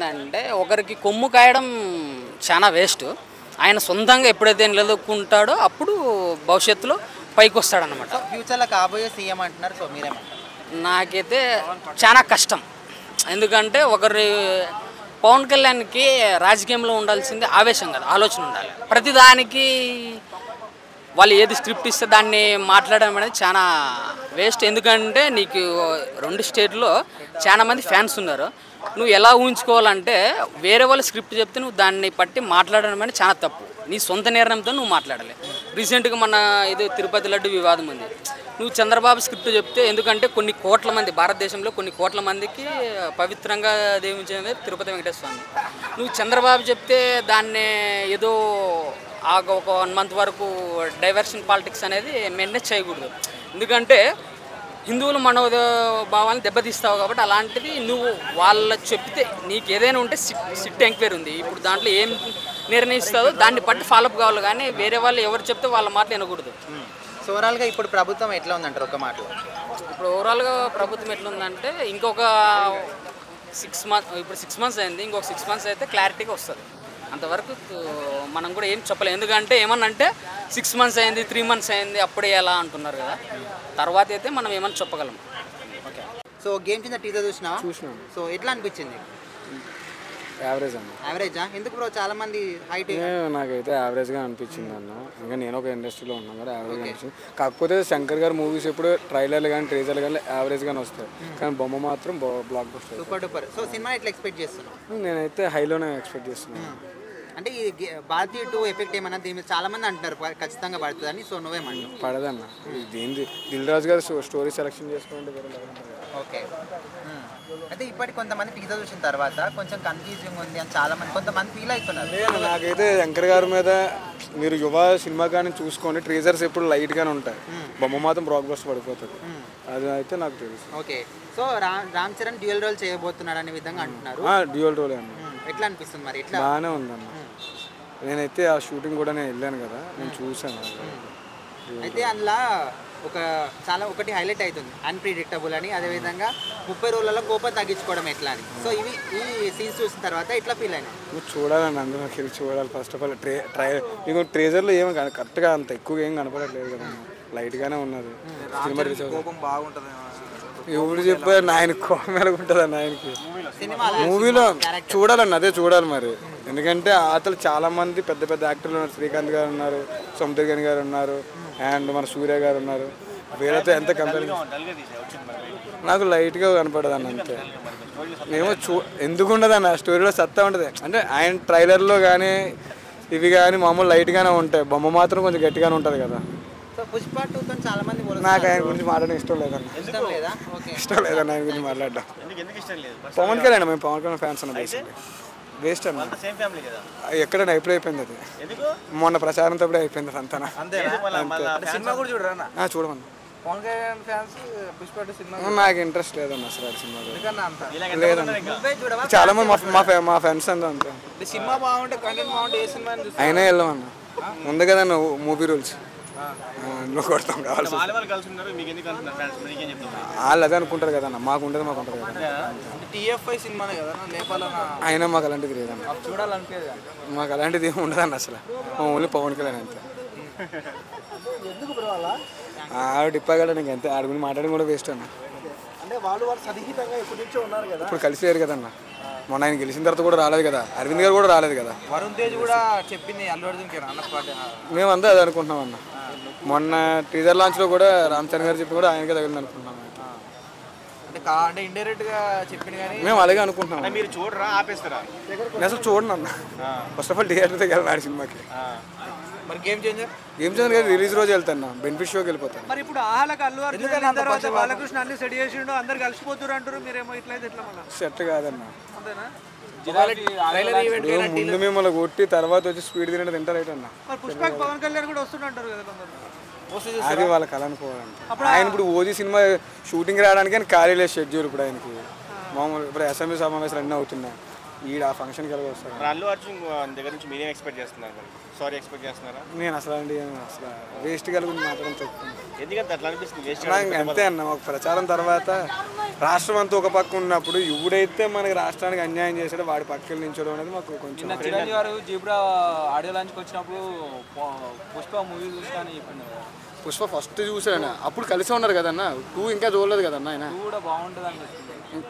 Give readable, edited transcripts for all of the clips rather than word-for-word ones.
అంటే ఒకరికి కొమ్ము కాయడం చాలా వేస్ట్. ఆయన సొంతంగా ఎప్పుడైతే నిలదొక్కుంటాడో అప్పుడు భవిష్యత్తులో పైకి వస్తాడనమాట. ఫ్యూచర్లో కాబోయే సీఎం అంటున్నారు. సో మీరేమంటారు? నాకైతే చాలా కష్టం. ఎందుకంటే ఒకరి పవన్ కళ్యాణ్కి రాజకీయంలో ఉండాల్సింది ఆవేశం కదా, ఆలోచన ఉండాలి. ప్రతిదానికి వాళ్ళు ఏది స్క్రిప్ట్ ఇస్తే దాన్ని మాట్లాడడం అనేది చాలా వేస్ట్. ఎందుకంటే నీకు 2 స్టేట్లో చాలా మంది ఫ్యాన్స్ ఉన్నారు. నువ్వు ఎలా ఊహించుకోవాలంటే వేరే వాళ్ళు స్క్రిప్ట్ చెప్తే నువ్వు దాన్ని పట్టి మాట్లాడడం అనేది చాలా తప్పు. నీ సొంత నిర్ణయంతో నువ్వు మాట్లాడాలి. రీసెంట్గా మన ఇది తిరుపతి లడ్డు వివాదం ఉంది. నువ్వు చంద్రబాబు స్క్రిప్ట్ చెప్తే, ఎందుకంటే కొన్ని కోట్ల మంది, భారతదేశంలో కొన్ని కోట్ల మందికి పవిత్రంగా దేవించేది తిరుపతి వెంకటేశ్వర స్వామి. నువ్వు చంద్రబాబు చెప్తే దాన్ని ఏదో ఒక 1 మంత్ వరకు డైవర్షన్ పాలిటిక్స్ అనేది మేనేజ్ చేయకూడదు. ఎందుకంటే హిందువుల మనోభావాన్ని దెబ్బతీస్తావు కాబట్టి అలాంటిది నువ్వు వాళ్ళ చెప్తే నీకు ఏదైనా ఉంటే సిట్ ఎంక్వైరీ ఉంది. ఇప్పుడు దాంట్లో ఏం నిర్ణయిస్తుందో దాన్ని బట్టి ఫాలోఅప్ కావాలి, కానీ వేరే వాళ్ళు ఎవరు చెప్తే వాళ్ళ మాట వినకూడదు. సో ఓవరాల్గా ఇప్పుడు ప్రభుత్వం ఎట్లా ఉందంటారు ఒక మాటలో? ఇప్పుడు ఓవరాల్గా ప్రభుత్వం ఎట్లుందంటే ఇంకొక 6 మంత్స్, ఇప్పుడు 6 మంత్స్ అయింది, ఇంకొక 6 మంత్స్ అయితే క్లారిటీగా వస్తుంది. అంతవరకు మనం కూడా ఏం చెప్పలేము. ఎందుకంటే ఏమన్నంటే 6 మంత్స్ అయింది, 3 మంత్స్ అయింది, అప్పుడే ఎలా అంటున్నారు కదా. తర్వాత అయితే మనం ఏమన్నా చెప్పగలం. ఓకే. సో గేమ్ కింద టీజర్ చూసినావా? చూసినాను. సో ఎట్లా అనిపించింది? యావరేజ్ అన్న. యావరేజా? ఎందుకు బ్రో? చాలా మంది హైట్. నాకైతే యావరేజ్గా అనిపించింది అన్న. ఇంకా నేను ఒక ఇండస్ట్రీలో ఉన్నాను కదా, యావరేజ్ అనిపించింది. కాకపోతే శంకర్ గారు మూవీస్ ఎప్పుడు ట్రైలర్లు కానీ ట్రేజర్లు కానీ యావరేజ్గానే వస్తాయి, కానీ బొమ్మ మాత్రం block buster. Super duper. So cinema ఎట్లా ఎక్స్పెక్ట్ చేస్తున్నావు? నేనైతే హైలోనే ఎక్స్పెక్ట్ చేస్తున్నాను. అంటే ఈ భారతీయ 2 ఎఫెక్ట్ ఏమన్నా దీని మీద చాలా మంది అంటున్నారు ఖచ్చితంగా పడుతుందని. సో నువ్వేమంటావు? పడదన్న. దీని దిల్ రాజు గారు స్టోరీ సెలెక్షన్ చేసుకుంటే వేరే లెవెల్ ఉంటుంది. ఓకే. అయితే ఇప్పటికి కొంతమంది టీజర్ చూసిన తర్వాత కొంచెం కన్ఫ్యూజింగ్ ఉంది అని చాలా మంది కొంతమంది ఫీల్ అవుతున్నారు. నాకైతే శంకర్ గారి మీద మీరు యువ సినిమా కానీ చూసుకోండి, ట్రేజర్స్ ఎప్పుడు లైట్గానే ఉంటాయి, బొమ్మ మాత్రం బ్లాక్ బస్టర్ పడిపోతుంది. అది అయితే నాకు తెలుసు. Okay. So Ram Charan dual role చేయబోతున్నాడు అనే విధంగా అంటున్నారు. డ్యూయల్ రోల్ అన్న. ఎట్లా అనిపిస్తుంది మరి? ఎట్లా? బాగానే ఉందన్న. నేనైతే ఆ షూటింగ్ కూడా నేను వెళ్ళాను కదా, నేను చూసాను. అయితే అందులో ఒకటి హైలైట్ అవుతుంది, అన్ప్రిడిక్టబుల్ అని. అదేవిధంగా 30 రోజులలో కోపం తగ్గించుకోవడం ఎట్లా అని. సో ఈ సీన్స్ చూసిన తర్వాత ఎట్లా ఫీల్ అయినా? నువ్వు చూడాలండి, అందులోకి వెళ్ళి చూడాలి. ఫస్ట్ ఆఫ్ ఆల్ నీకు ట్రేజర్లో ఏమి కరెక్ట్గా అంత ఎక్కువగా ఏం కనపడట్లేదు కదా, లైట్గానే ఉన్నది. కోపం బాగుంటుంది. ఎవరు చెప్పారు ఆయన కోపం ఎలాగుంటుంది అన్న ఆయనకి మూవీలో? చూడాలన్న, అదే చూడాలి మరి. ఎందుకంటే అతను చాలా మంది పెద్ద పెద్ద యాక్టర్లు ఉన్నారు. శ్రీకాంత్ గారు ఉన్నారు, సముద్రగని గారు ఉన్నారు, అండ్ మన సూర్య గారు ఉన్నారు. వీళ్ళతో ఎంత కంపేర్ నాకు లైట్గా కనపడదు అన్న, అంతే. ఏమో ఎందుకు ఉండదు అన్న, స్టోరీలో సత్తా ఉంటుంది. అంటే ఆయన ట్రైలర్లో కానీ ఇవి కానీ మామూలు లైట్గానే ఉంటాయి, బొమ్మ మాత్రం కొంచెం గట్టిగానే ఉంటుంది కదా. పుష్ప 2 చాలా మంది నాకు ఆయన గురించి మాట్లాడడం ఇష్టం లేదన్న. ఇష్టం లేదన్న ఆయన గురించి మాట్లాడడం. పవన్ కళ్యాణ్, మేము పవన్ కళ్యాణ్ ఫ్యాన్స్ అన్న. వేస్ట్ అన్న. ఎక్కడైనా ఎప్పుడు అయిపోయింది అది, మొన్న ప్రచారంతో కూడా అయిపోయింది అది అంతా. చూడమన్నా. నాకు ఇంట్రెస్ట్ లేదన్న అసలు ఆ సినిమా లేదన్న. చాలా మంది మా ఫ్రెండ్స్ అంతా అంతే. సినిమా బాగుంటే కంటెంట్ బాగుంటే ఏ సినిమా అయినా వెళ్ళమన్నా. ఉంది కదా మూవీ రూల్స్, నువ్వు కొడతాం కావాలి. వాళ్ళు అదే అనుకుంటారు కదన్న, మాకు ఉంటుంది మాకు ఉంటుంది కదా. అయినా మాకు అలాంటిది లేదన్న, మాకు అలాంటిది ఏమి ఉండదన్న అసలు. ఓన్లీ పవన్ కళ్యాణ్ అంతే. డిప్పాగడ నీకు అంతే, ఆడి గురించి మాట్లాడడం కూడా వేస్ట్ అన్న. ఇప్పుడు కలిసి లేరు కదన్న. మొన్న ఆయన గెలిచిన తర్వాత కూడా రాలేదు కదా, అరవింద్ గారు కూడా రాలేదు కదా. వరుణ్ తేజ్ కూడా చెప్పింది అల్లు అర్జున్కి మేమంతా అది అనుకుంటున్నాం అన్న. మొన్న టీజర్ లాంచ్లో కూడా రామ్ చరణ్ గారు చెప్పి కూడా ఆయనకే తగిలింది అనుకుంటున్నాం. అంటే ఇండైరెక్ట్ గా చెప్పింది కానీ మేము అలాగే అనుకుంటున్నాం. మీరు చూడరా, ఆపేస్తారా? నేను అసలు చూడండి అన్న. ఫస్ట్ ఆఫ్ ఆల్ థియేటర్ దగ్గర వెళ్ళాడు సినిమాకి. మరి గేమ్ చేంజర్ గారు రిలీజ్ రోజు వెళ్తాను, బెనిఫిట్ షోకి వెళ్ళిపోతాను. మరి ఇప్పుడు ఆహాలకు అల్లు అర్జున్ తర్వాత బాలకృష్ణ అన్ని సెట్ చేసిండు, అందరు కలిసిపోతారు అంటారు, మీరేమో ఇట్లయితే ఎట్లా? మళ్ళీ సెట్ కాదన్న. అంతేనా? ముందు మిమ్మల్ని కొట్టి తర్వాత వచ్చి స్పీడ్ తింటారు అయితే అన్న. మరి పుష్పకి పవన్ కళ్యాణ్ కూడా వస్తుంటారు కదా కొందరు. అది వాళ్ళకి అలా అనుకోవాలంటే. ఆయన ఇప్పుడు ఓజీ సినిమా షూటింగ్ రావడానికి ఖాళీ లేదు షెడ్యూల్ ఇప్పుడు ఆయనకి. మామూలు ఇప్పుడు అసెంబ్లీ సమావేశాలు అన్నీ అవుతున్నాయి. ఈడ ఆ ఫంక్షన్కి వెళ్ళి వస్తారు. మరి అల్లు అర్జున్ దగ్గర నుంచి మీరేం ఎక్స్పెక్ట్ చేస్తున్నారు? మరి సారీ ఎక్స్పెక్ట్ చేస్తున్నారా? నేను అసలు వేస్ట్ కలిగి మాత్రం చెప్తాను. ఎందుకంటే అట్లా అనిపిస్తుంది వేస్ట్ అంతే అన్న, ఒక ప్రచారం తర్వాత రాష్ట్రం అంతా ఒక పక్క ఉన్నప్పుడు ఎవడైతే మనకి రాష్ట్రానికి అన్యాయం చేశాడో వాడి పక్కన నించోడం అనేది మాకు కొంచెం. చిరంజీవి గారు జీబ్రా ఆడియో లాంచ్కి వచ్చినప్పుడు పుష్ప మూవీ చూస్తాను చెప్పింది కదా. పుష్ప ఫస్ట్ చూసాను, అప్పుడు కలిసి ఉన్నారు కదన్న. 2 ఇంకా చూడలేదు కదన్న ఆయన. కూడా బాగుంటుంది అనిపిస్తుంది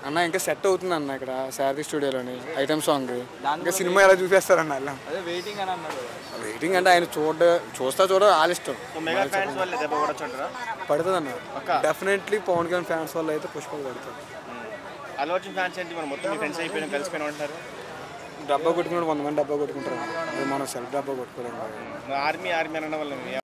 అన్న. ఇంకా సెట్ అవుతుంది అన్న ఇక్కడ శారది స్టూడియోలోని ఐటమ్ సాంగ్. ఇంకా సినిమా ఎలా చూపిస్తారన్న అలా. అదే వెయిటింగ్ అని అన్నారు. వెయిటింగ్ అంటే ఆయన చూడ ఆలిష్టం మెగా ఫ్యాన్స్ వల్ల దెబ్బ కొడొచ్చుంటారా? పడుతుంది అన్న. డెఫినెట్లీ పవన్ కళ్యాణ్ ఫ్యాన్స్ వల్ల అయితే పుష్ప పడుతుంది. అల్లు అర్జున్ ఫ్యాన్స్ ఏంటి మనం మొత్తం మీ ఫ్రెండ్స్ అయిపోయినా కలిసిపోయినా ఉంటారు. డబ్బా కొట్టుకున్నాడు 100 మంది డబ్బా కొట్టుకుంటారు, అది మనం సెల్ఫ్ డబ్బా కొట్టుకోలేము. ఆర్మీ అనడం వల్ల